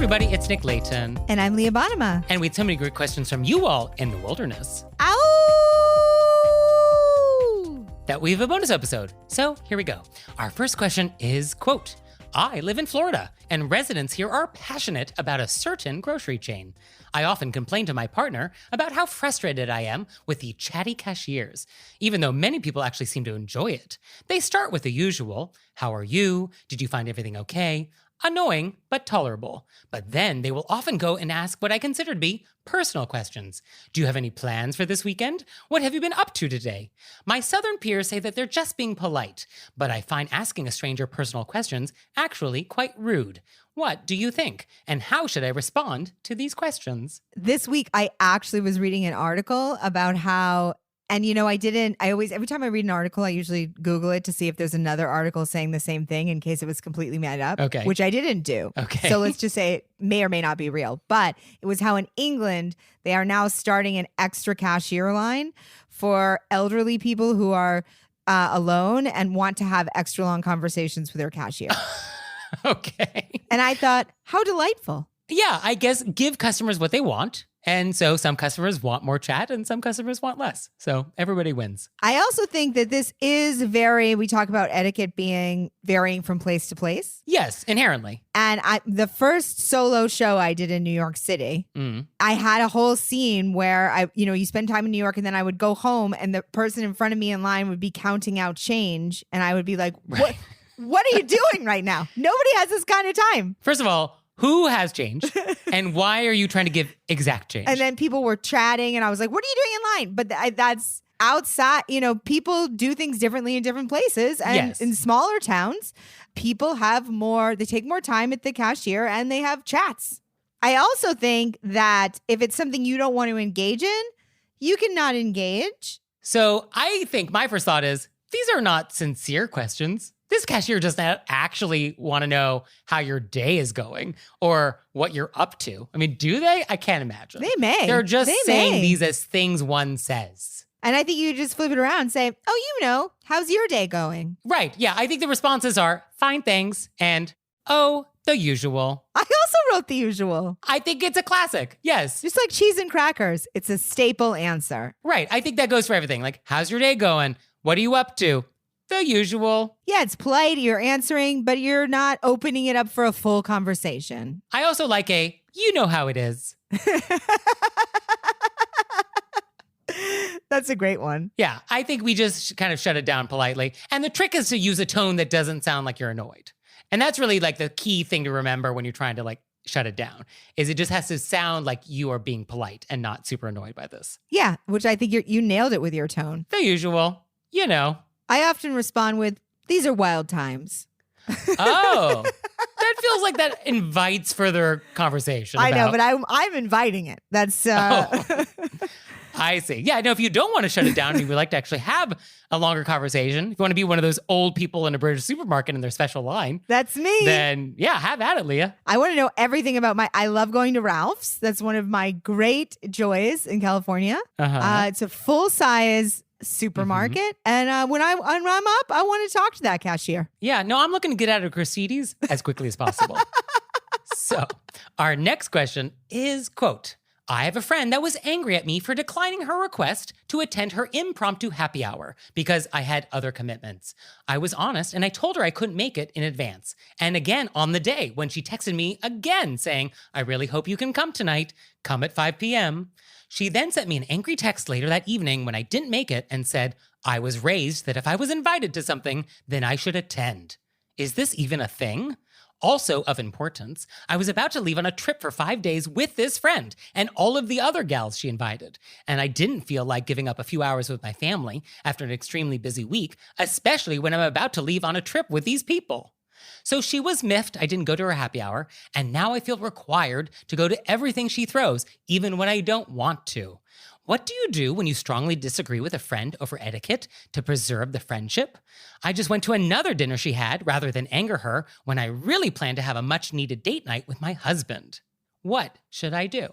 everybody, it's Nick Leighton. And I'm Leah Bonnema. And we had so many great questions from you all in the wilderness. Ow! That we have a bonus episode. So here we go. Our first question is, quote, I live in Florida, and residents here are passionate about a certain grocery chain. I often complain to my partner about how frustrated I am with the chatty cashiers, even though many people actually seem to enjoy it. They start with the usual, how are you? Did you find everything okay? Annoying, but tolerable. But then they will often go and ask what I consider to be personal questions. Do you have any plans for this weekend? What have you been up to today? My southern peers say that they're just being polite, but I find asking a stranger personal questions actually quite rude. What do you think? And how should I respond to these questions? This week, I actually was reading an article about how, and every time I read an article, I usually Google it to see if there's another article saying the same thing in case it was completely made up, okay. Which I didn't do. Okay. So let's just say it may or may not be real. But it was how in England, they are now starting an extra cashier line for elderly people who are alone and want to have extra long conversations with their cashier. Okay. And I thought, how delightful. Yeah, I guess give customers what they want. And so some customers want more chat and some customers want less. So everybody wins. I also think that this is we talk about etiquette being varying from place to place. Yes, inherently. And the first solo show I did in New York City, I had a whole scene where you spend time in New York and then I would go home and the person in front of me in line would be counting out change. And I would be like, what are you doing right now? Nobody has this kind of time. First of all, who has change? And why are you trying to give exact change? And then people were chatting and I was like, what are you doing in line? But that's outside, people do things differently in different places. And yes. In smaller towns, people they take more time at the cashier and they have chats. I also think that if it's something you don't want to engage in, you cannot engage. So I think my first thought is, these are not sincere questions. This cashier does not actually want to know how your day is going or what you're up to. I mean, do they? I can't imagine. They may. They're just saying these as things one says. And I think you just flip it around and say, how's your day going? Right. Yeah. I think the responses are fine, thanks. And, the usual. I also wrote the usual. I think it's a classic. Yes. Just like cheese and crackers. It's a staple answer. Right. I think that goes for everything. Like, how's your day going? What are you up to? The usual. Yeah, it's polite. You're answering, but you're not opening it up for a full conversation. I also like you know how it is. That's a great one. Yeah, I think we just kind of shut it down politely. And the trick is to use a tone that doesn't sound like you're annoyed. And that's really like the key thing to remember when you're trying to shut it down, is it just has to sound like you are being polite and not super annoyed by this. Yeah, which I think you nailed it with your tone. The usual, I often respond with, these are wild times. Oh, that feels like that invites further conversation. I know, but I'm inviting it. That's... I see. Yeah, no, if you don't want to shut it down and you would like to actually have a longer conversation, if you want to be one of those old people in a British supermarket in their special line. That's me. Then, yeah, have at it, Leah. I want to know everything about I love going to Ralph's. That's one of my great joys in California. It's a full-size supermarket. And when I'm up, I want to talk to that cashier. Yeah, no, I'm looking to get out of Mercedes as quickly as possible. So our next question is, quote, I have a friend that was angry at me for declining her request to attend her impromptu happy hour because I had other commitments. I was honest and I told her I couldn't make it in advance. And again on the day when she texted me again saying, I really hope you can come tonight. Come at 5 p.m. She then sent me an angry text later that evening when I didn't make it and said, I was raised that if I was invited to something, then I should attend. Is this even a thing? Also of importance, I was about to leave on a trip for 5 days with this friend and all of the other gals she invited. And I didn't feel like giving up a few hours with my family after an extremely busy week, especially when I'm about to leave on a trip with these people. So she was miffed I didn't go to her happy hour, and now I feel required to go to everything she throws, even when I don't want to. What do you do when you strongly disagree with a friend over etiquette to preserve the friendship? I just went to another dinner she had rather than anger her when I really planned to have a much-needed date night with my husband. What should I do?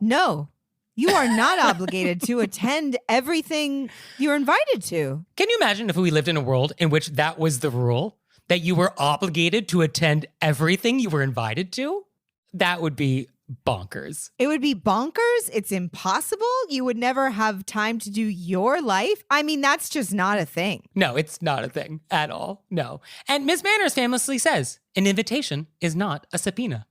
No. You are not obligated to attend everything you're invited to. Can you imagine if we lived in a world in which that was the rule? that you were obligated to attend everything you were invited to? That would be bonkers. It would be bonkers. It's impossible. You would never have time to do your life. I mean, that's just not a thing. No, it's not a thing at all. No. And Miss Manners famously says, an invitation is not a subpoena.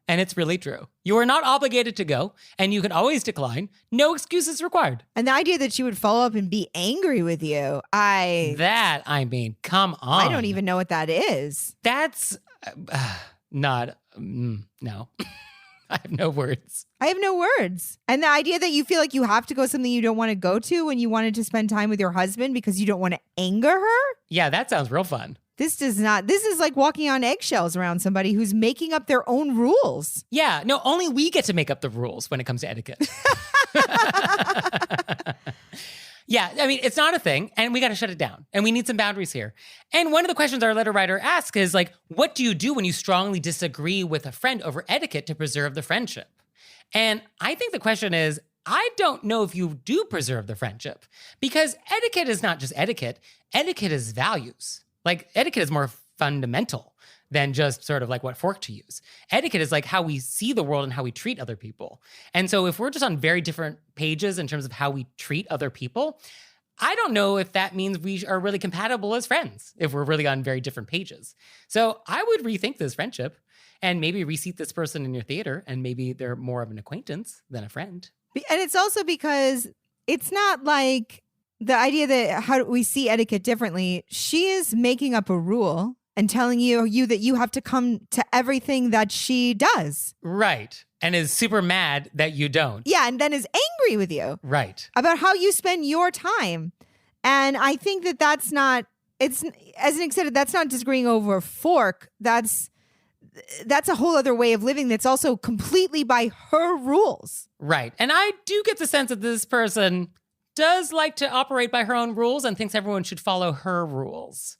And it's really true. You are not obligated to go, and you can always decline. No excuses required. And the idea that she would follow up and be angry with you, come on. I don't even know what that is. That's not, no. I have no words. And the idea that you feel like you have to go something you don't want to go to when you wanted to spend time with your husband because you don't want to anger her? Yeah, that sounds real fun. This is like walking on eggshells around somebody who's making up their own rules. Yeah, no, only we get to make up the rules when it comes to etiquette. Yeah, I mean, it's not a thing, and we got to shut it down, and we need some boundaries here. And one of the questions our letter writer asks is like, what do you do when you strongly disagree with a friend over etiquette to preserve the friendship? And I think the question is, I don't know if you do preserve the friendship, because etiquette is not just etiquette. Etiquette is values. Like, etiquette is more fundamental than just sort of like what fork to use. Etiquette is like how we see the world and how we treat other people. And so if we're just on very different pages in terms of how we treat other people, I don't know if that means we are really compatible as friends, if we're really on very different pages. So I would rethink this friendship and maybe reseat this person in your theater, and maybe they're more of an acquaintance than a friend. And it's also because it's not like the idea that how we see etiquette differently. She is making up a rule and telling you that you have to come to everything that she does. Right. And is super mad that you don't. Yeah, and then is angry with you. Right. About how you spend your time. And I think that that's not, it's, as Nick said, that's not disagreeing over a fork. That's a whole other way of living that's also completely by her rules. Right. And I do get the sense that this person does like to operate by her own rules and thinks everyone should follow her rules.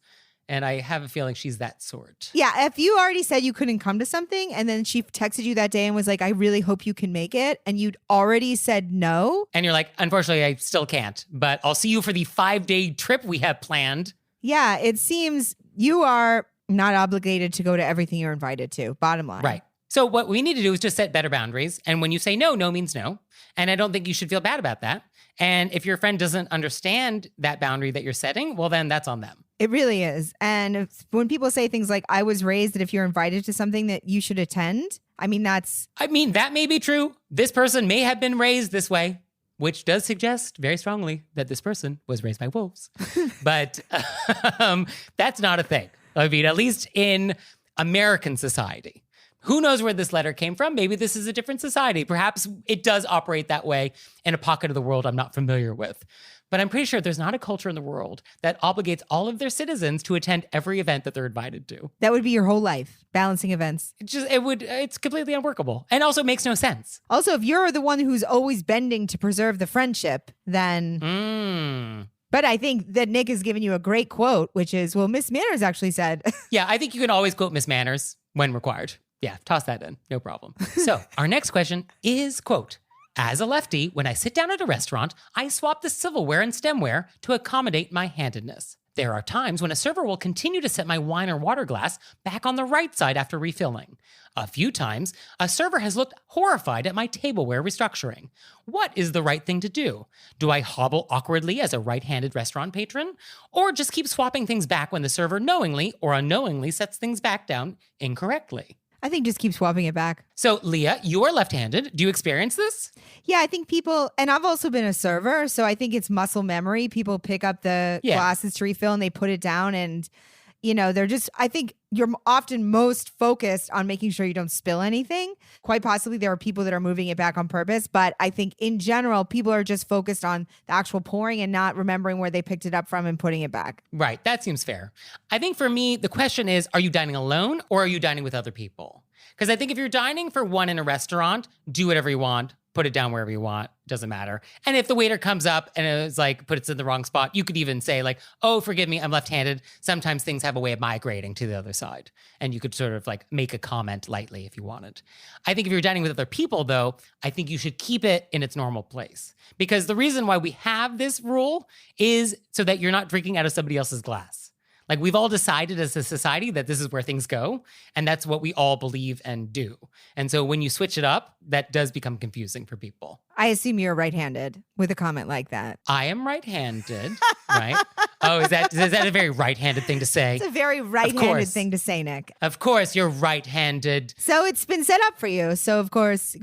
And I have a feeling she's that sort. Yeah, if you already said you couldn't come to something and then she texted you that day and was like, I really hope you can make it, and you'd already said no. And you're like, unfortunately, I still can't, but I'll see you for the 5-day trip we have planned. Yeah, it seems you are not obligated to go to everything you're invited to, bottom line. Right. So what we need to do is just set better boundaries. And when you say no, no means no. And I don't think you should feel bad about that. And if your friend doesn't understand that boundary that you're setting, well, then that's on them. It really is. And when people say things like, I was raised that if you're invited to something that you should attend, I mean, that may be true. This person may have been raised this way, which does suggest very strongly that this person was raised by wolves. But that's not a thing. I mean, at least in American society. Who knows where this letter came from? Maybe this is a different society. Perhaps it does operate that way in a pocket of the world I'm not familiar with. But I'm pretty sure there's not a culture in the world that obligates all of their citizens to attend every event that they're invited to. That would be your whole life, balancing events. It's completely unworkable and also makes no sense. Also, if you're the one who's always bending to preserve the friendship, then... But I think that Nick has given you a great quote, which is, well, Miss Manners actually said. Yeah, I think you can always quote Miss Manners when required. Yeah, toss that in. No problem. So our next question is, quote, as a lefty, when I sit down at a restaurant, I swap the silverware and stemware to accommodate my handedness. There are times when a server will continue to set my wine or water glass back on the right side after refilling. A few times, a server has looked horrified at my tableware restructuring. What is the right thing to do? Do I hobble awkwardly as a right-handed restaurant patron? Or just keep swapping things back when the server knowingly or unknowingly sets things back down incorrectly? I think just keep swapping it back. So, Leah, you are left-handed. Do you experience this? Yeah, I think people, and I've also been a server, so I think it's muscle memory. People pick up the glasses to refill and they put it down, and, you know, I think you're often most focused on making sure you don't spill anything. Quite possibly there are people that are moving it back on purpose, but I think in general, people are just focused on the actual pouring and not remembering where they picked it up from and putting it back. Right. That seems fair. I think for me, the question is, are you dining alone or are you dining with other people? Because I think if you're dining for one in a restaurant, do whatever you want. Put it down wherever you want. Doesn't matter. And if the waiter comes up and it's like, put it in the wrong spot, you could even say like, oh, forgive me, I'm left-handed. Sometimes things have a way of migrating to the other side. And you could sort of like make a comment lightly if you wanted. I think if you're dining with other people though, I think you should keep it in its normal place. Because the reason why we have this rule is so that you're not drinking out of somebody else's glass. Like we've all decided as a society that this is where things go, and that's what we all believe and do. And so when you switch it up, that does become confusing for people. I assume you're right-handed with a comment like that. I am right-handed, right? Oh, is that a very right-handed thing to say? It's a very right-handed thing to say, Nick. Of course, you're right-handed. So it's been set up for you. So of course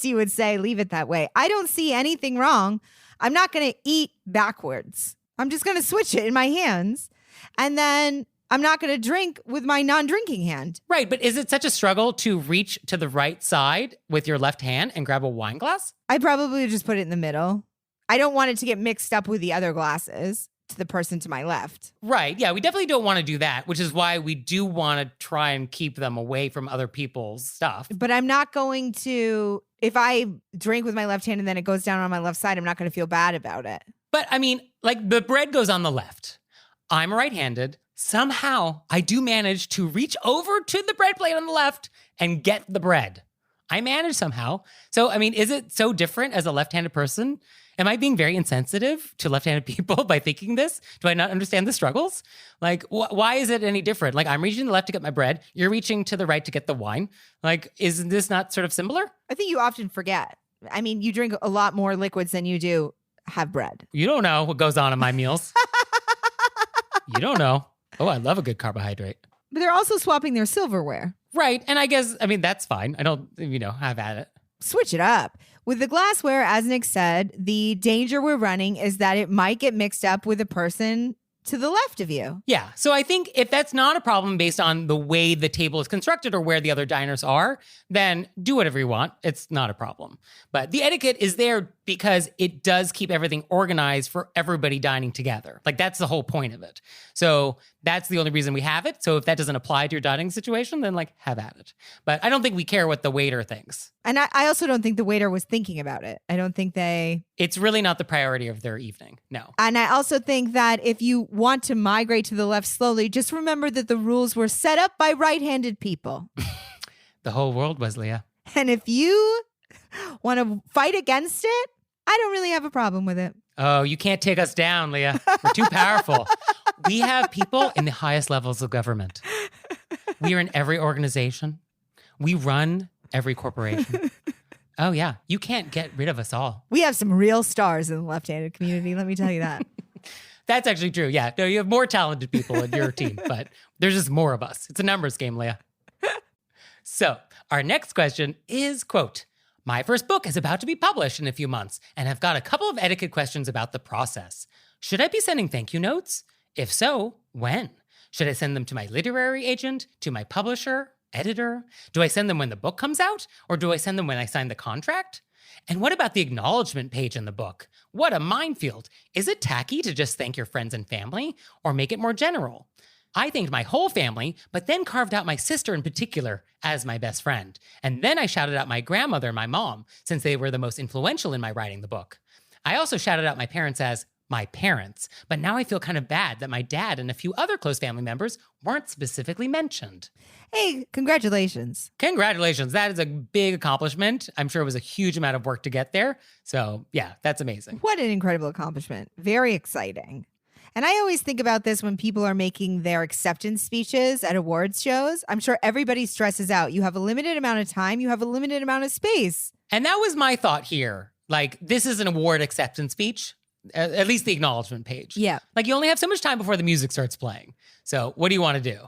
you would say leave it that way. I don't see anything wrong. I'm not going to eat backwards. I'm just going to switch it in my hands. And then I'm not going to drink with my non-drinking hand. Right, but is it such a struggle to reach to the right side with your left hand and grab a wine glass? I probably would just put it in the middle. I don't want it to get mixed up with the other glasses to the person to my left. Right, yeah, we definitely don't want to do that, which is why we do want to try and keep them away from other people's stuff. But I'm not going to, if I drink with my left hand and then it goes down on my left side, I'm not going to feel bad about it. But I mean, like the bread goes on the left. I'm right-handed. Somehow, I do manage to reach over to the bread plate on the left and get the bread. I manage somehow. So, I mean, is it so different as a left-handed person? Am I being very insensitive to left-handed people by thinking this? Do I not understand the struggles? Like, why is it any different? Like, I'm reaching to the left to get my bread. You're reaching to the right to get the wine. Like, is this not sort of similar? I think you often forget. I mean, you drink a lot more liquids than you do have bread. You don't know what goes on in my meals. You don't know. Oh, I love a good carbohydrate. But they're also swapping their silverware. Right. And I guess, I mean, that's fine. I don't, have at it. Switch it up. With the glassware, as Nick said, the danger we're running is that it might get mixed up with a person to the left of you. Yeah. So I think if that's not a problem based on the way the table is constructed or where the other diners are, then do whatever you want. It's not a problem. But the etiquette is there because it does keep everything organized for everybody dining together. Like that's the whole point of it. So that's the only reason we have it. So if that doesn't apply to your dining situation, then like have at it. But I don't think we care what the waiter thinks. And I also don't think the waiter was thinking about it. I don't think It's really not the priority of their evening. No. And I also think that if you want to migrate to the left slowly, just remember that the rules were set up by right-handed people. The whole world was, Leah. And if you want to fight against it, I don't really have a problem with it. Oh, you can't take us down, Leah. We're too powerful. We have people in the highest levels of government. We are in every organization. We run every corporation. Oh, yeah. You can't get rid of us all. We have some real stars in the left-handed community, let me tell you that. That's actually true. Yeah. No, you have more talented people in your team, but there's just more of us. It's a numbers game, Leah. So our next question is, quote, my first book is about to be published in a few months, and I've got a couple of etiquette questions about the process. Should I be sending thank you notes? If so, when? Should I send them to my literary agent, to my publisher, editor? Do I send them when the book comes out, or do I send them when I sign the contract? And what about the acknowledgement page in the book? What a minefield. Is it tacky to just thank your friends and family, or make it more general? I thanked my whole family, but then carved out my sister in particular as my best friend. And then I shouted out my grandmother and my mom, since they were the most influential in my writing the book. I also shouted out my parents as my parents, but now I feel kind of bad that my dad and a few other close family members weren't specifically mentioned. Hey, congratulations. Congratulations. That is a big accomplishment. I'm sure it was a huge amount of work to get there. So yeah, that's amazing. What an incredible accomplishment. Very exciting. And I always think about this when people are making their acceptance speeches at awards shows. I'm sure everybody stresses out. You have a limited amount of time. You have a limited amount of space. And that was my thought here. Like, this is an award acceptance speech, at least the acknowledgement page. Yeah. Like, you only have so much time before the music starts playing. So what do you want to do?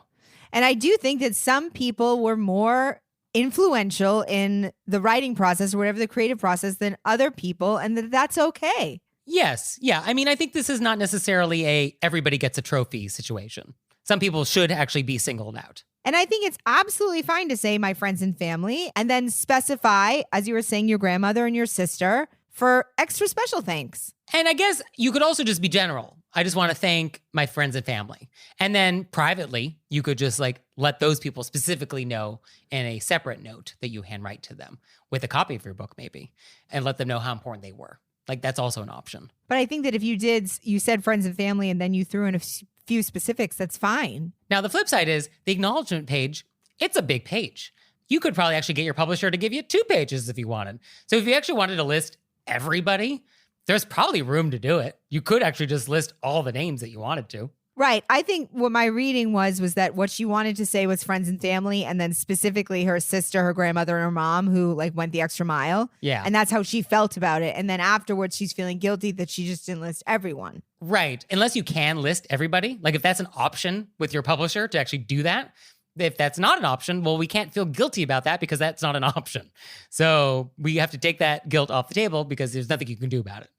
And I do think that some people were more influential in the writing process or whatever the creative process than other people, and that's okay. Yes. Yeah. I mean, I think this is not necessarily a everybody gets a trophy situation. Some people should actually be singled out. And I think it's absolutely fine to say my friends and family and then specify, as you were saying, your grandmother and your sister for extra special thanks. And I guess you could also just be general. I just want to thank my friends and family. And then privately, you could just like let those people specifically know in a separate note that you handwrite to them with a copy of your book maybe, and let them know how important they were. Like, that's also an option. But I think that if you said friends and family and then you threw in a few specifics, that's fine. Now, the flip side is the acknowledgement page, it's a big page. You could probably actually get your publisher to give you 2 pages if you wanted. So if you actually wanted to list everybody, there's probably room to do it. You could actually just list all the names that you wanted to. Right. I think what my reading was that what she wanted to say was friends and family, and then specifically her sister, her grandmother, and her mom who like went the extra mile. Yeah. And that's how she felt about it. And then afterwards, she's feeling guilty that she just didn't list everyone. Right. Unless you can list everybody. Like if that's an option with your publisher to actually do that. If that's not an option, well, we can't feel guilty about that because that's not an option. So we have to take that guilt off the table because there's nothing you can do about it.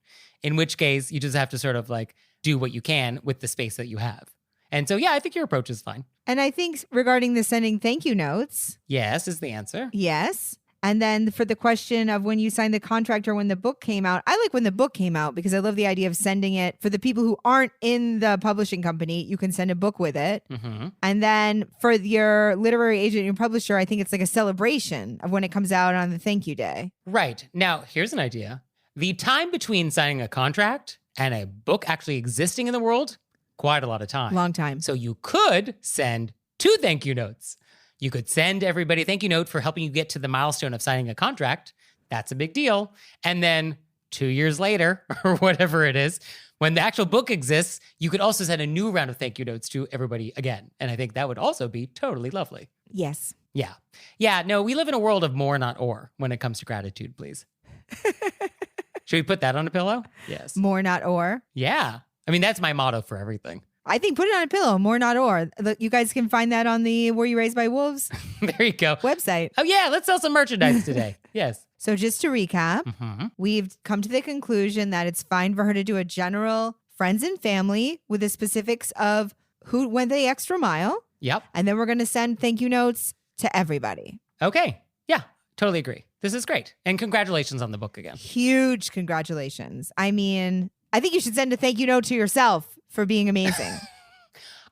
In which case, you just have to sort of like do what you can with the space that you have. And so, yeah, I think your approach is fine. And I think regarding the sending thank you notes. Yes, is the answer. Yes. And then for the question of when you signed the contract or when the book came out, I like when the book came out because I love the idea of sending it. For the people who aren't in the publishing company, you can send a book with it. Mm-hmm. And then for your literary agent, your publisher, I think it's like a celebration of when it comes out on the thank you day. Right. Now, here's an idea. The time between signing a contract and a book actually existing in the world, quite a lot of time. Long time. So you could send 2 thank you notes. You could send everybody a thank you note for helping you get to the milestone of signing a contract. That's a big deal. And then 2 years later, or whatever it is, when the actual book exists, you could also send a new round of thank you notes to everybody again. And I think that would also be totally lovely. Yes. Yeah. Yeah, no, we live in a world of more, not or, when it comes to gratitude, please. Should we put that on a pillow? Yes. More, not or. Yeah. I mean, that's my motto for everything. I think put it on a pillow, more, not or. Look, you guys can find that on the Were You Raised by Wolves There you go. website. Oh, yeah. Let's sell some merchandise today. Yes. So just to recap, Mm-hmm. we've come to the conclusion that it's fine for her to do a general friends and family with the specifics of who went the extra mile. Yep. And then we're going to send thank you notes to everybody. Okay. Yeah. Totally agree. This is great. And congratulations on the book again. Huge congratulations. I mean, I think you should send a thank you note to yourself for being amazing.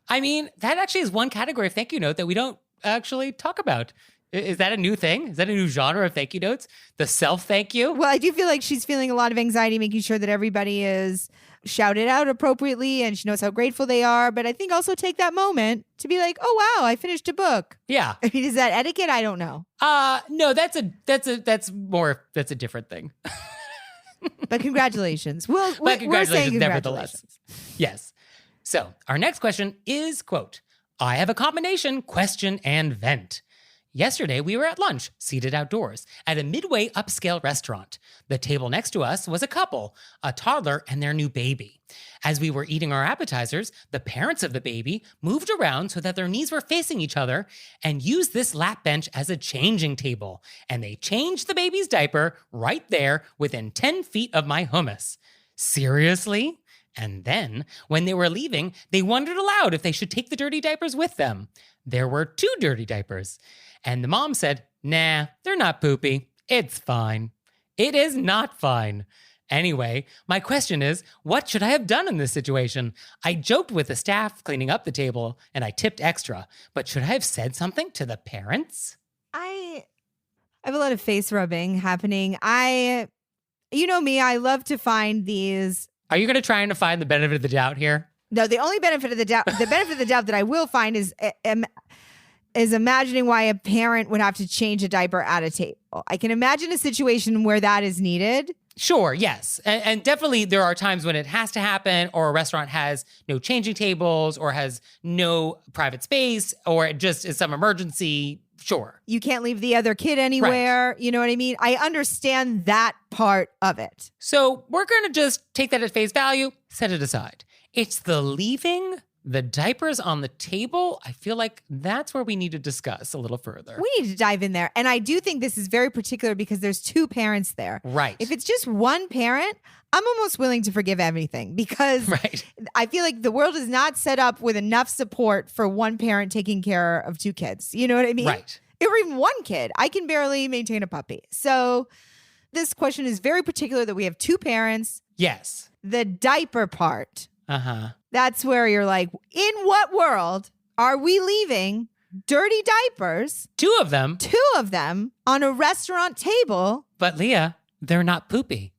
I mean, that actually is one category of thank you note that we don't actually talk about. Is that a new thing? Is that a new genre of thank you notes? The self thank you? Well, I do feel like she's feeling a lot of anxiety, making sure that everybody is shouted out appropriately and she knows how grateful they are. But I think also take that moment to be like, oh, wow, I finished a book. Yeah. I mean, is that etiquette? I don't know. No, that's a different thing. But congratulations. But We're congratulations, saying nevertheless. Yes. So our next question is, quote, I have a combination, question, and vent. Yesterday, we were at lunch, seated outdoors, at a midway upscale restaurant. The table next to us was a couple, a toddler and their new baby. As we were eating our appetizers, the parents of the baby moved around so that their knees were facing each other and used this lap bench as a changing table. And they changed the baby's diaper right there within 10 feet of my hummus. Seriously? And then, when they were leaving, they wondered aloud if they should take the dirty diapers with them. There were 2 dirty diapers. And the mom said, nah, they're not poopy. It's fine. It is not fine. Anyway, my question is, what should I have done in this situation? I joked with the staff cleaning up the table and I tipped extra, but should I have said something to the parents? I have a lot of face rubbing happening. You know me, I love to find these. Are you going to try and find the benefit of the doubt here? No, the only benefit of the doubt, the benefit of the doubt that I will find is imagining why a parent would have to change a diaper at a table. I can imagine a situation where that is needed. Sure, yes. And definitely there are times when it has to happen, or a restaurant has no changing tables or has no private space, or it just is some emergency. Sure. You can't leave the other kid anywhere. Right. You know what I mean? I understand that part of it. So we're going to just take that at face value, set it aside. It's the leaving the diapers on the table. I feel like that's where we need to discuss a little further. We need to dive in there. And I do think this is very particular because there's 2 parents there. Right. If it's just one parent, I'm almost willing to forgive everything because right. I feel like the world is not set up with enough support for one parent taking care of 2 kids. You know what I mean? Right. Or even one kid. I can barely maintain a puppy. So this question is very particular that we have 2 parents. Yes. The diaper part. Uh-huh. That's where you're like, in what world are we leaving dirty diapers? 2 of them. 2 of them on a restaurant table. But Leah, they're not poopy.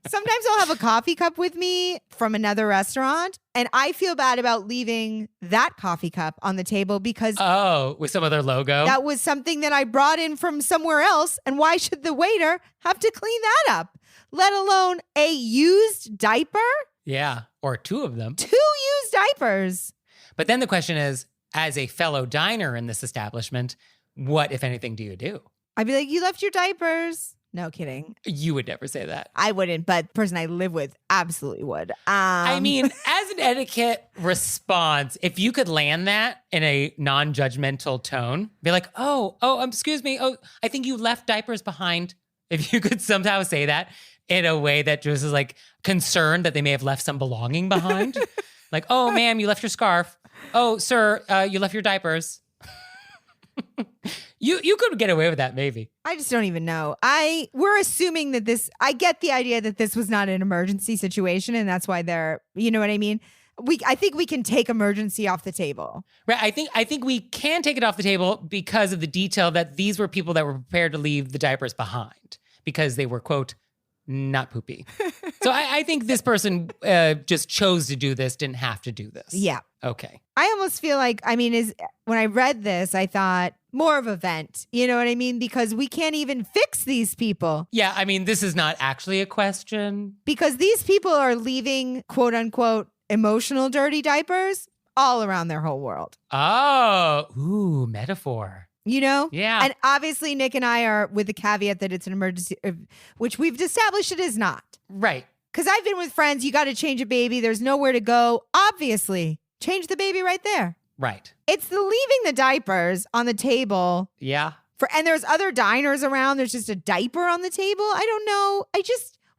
Sometimes I'll have a coffee cup with me from another restaurant, and I feel bad about leaving that coffee cup on the table because with some other logo. that was something that I brought in from somewhere else, and why should the waiter have to clean that up? let alone a used diaper? Yeah, or 2 of them. 2 used diapers. But then the question is, as a fellow diner in this establishment, what, if anything, do you do? I'd be like, you left your diapers. No kidding. You would never say that. I wouldn't, but the person I live with absolutely would. I mean, as an etiquette response, if you could land that in a non-judgmental tone, be like, oh, excuse me. Oh, I think you left diapers behind. If you could somehow say that in a way that just is like concerned that they may have left some belonging behind. Like, oh, ma'am, you left your scarf. Oh, sir, you left your diapers. You could get away with that, maybe. I just don't even know. We're assuming that I get the idea that this was not an emergency situation, and that's why you know what I mean? I think we can take emergency off the table. Right. I think we can take it off the table because of the detail that these were people that were prepared to leave the diapers behind because they were, quote, not poopy. So I think this person just chose to do this, didn't have to do this. Yeah. Okay. I almost feel like, when I read this, I thought more of a vent. You know what I mean? Because we can't even fix these people. Yeah. I mean, this is not actually a question. Because these people are leaving, quote unquote, emotional dirty diapers all around their whole world. Oh, ooh, metaphor. You know? Yeah. And obviously, Nick and I are with the caveat that it's an emergency, which we've established it is not. Right. Because I've been with friends, you got to change a baby. There's nowhere to go. Obviously, change the baby right there. Right. It's the leaving the diapers on the table. Yeah. And there's other diners around. There's just a diaper on the table. I don't know.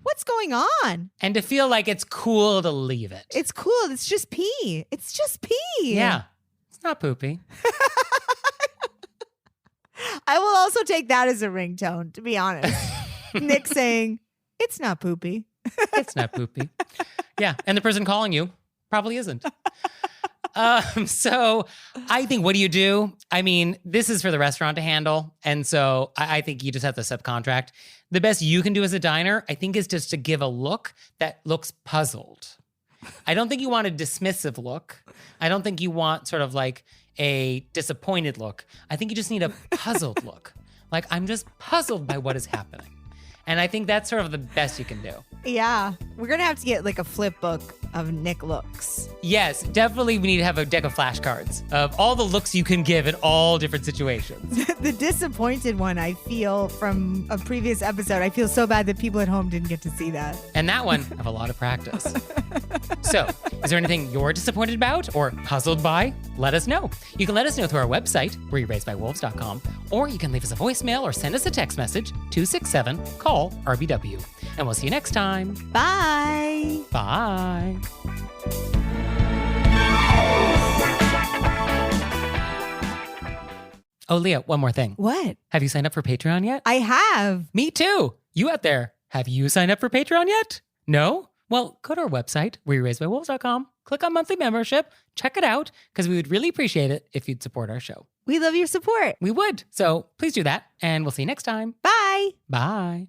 What's going on? And to feel like it's cool to leave it. It's cool. It's just pee. It's just pee. Yeah. It's not poopy. I will also take that as a ringtone, to be honest. Nick saying, it's not poopy. It's not poopy. Yeah. And the person calling you probably isn't. So I think, what do you do? I mean, this is for the restaurant to handle. And so I think you just have to subcontract. The best you can do as a diner, I think, is just to give a look that looks puzzled. I don't think you want a dismissive look. I don't think you want sort of like a disappointed look. I think you just need a puzzled look. Like, I'm just puzzled by what is happening. And I think that's sort of the best you can do. Yeah. We're going to have to get like a flip book of Nick looks. Yes, definitely we need to have a deck of flashcards of all the looks you can give in all different situations. The disappointed one, I feel, from a previous episode, I feel so bad that people at home didn't get to see that. And that one, I have a lot of practice. So, is there anything you're disappointed about or puzzled by? Let us know. You can let us know through our website, rearrangebywolves.com, or you can leave us a voicemail or send us a text message, 267-CALL-RBW. And we'll see you next time. Bye. Bye. Oh, Leah, one more thing. What? Have you signed up for Patreon yet? I have. Me too. You out there, have you signed up for Patreon yet? No? Well, go to our website, rearrangebywolves.com, click on monthly membership, check it out, because we would really appreciate it if you'd support our show. We love your support. We would. So please do that, and we'll see you next time. Bye. Bye.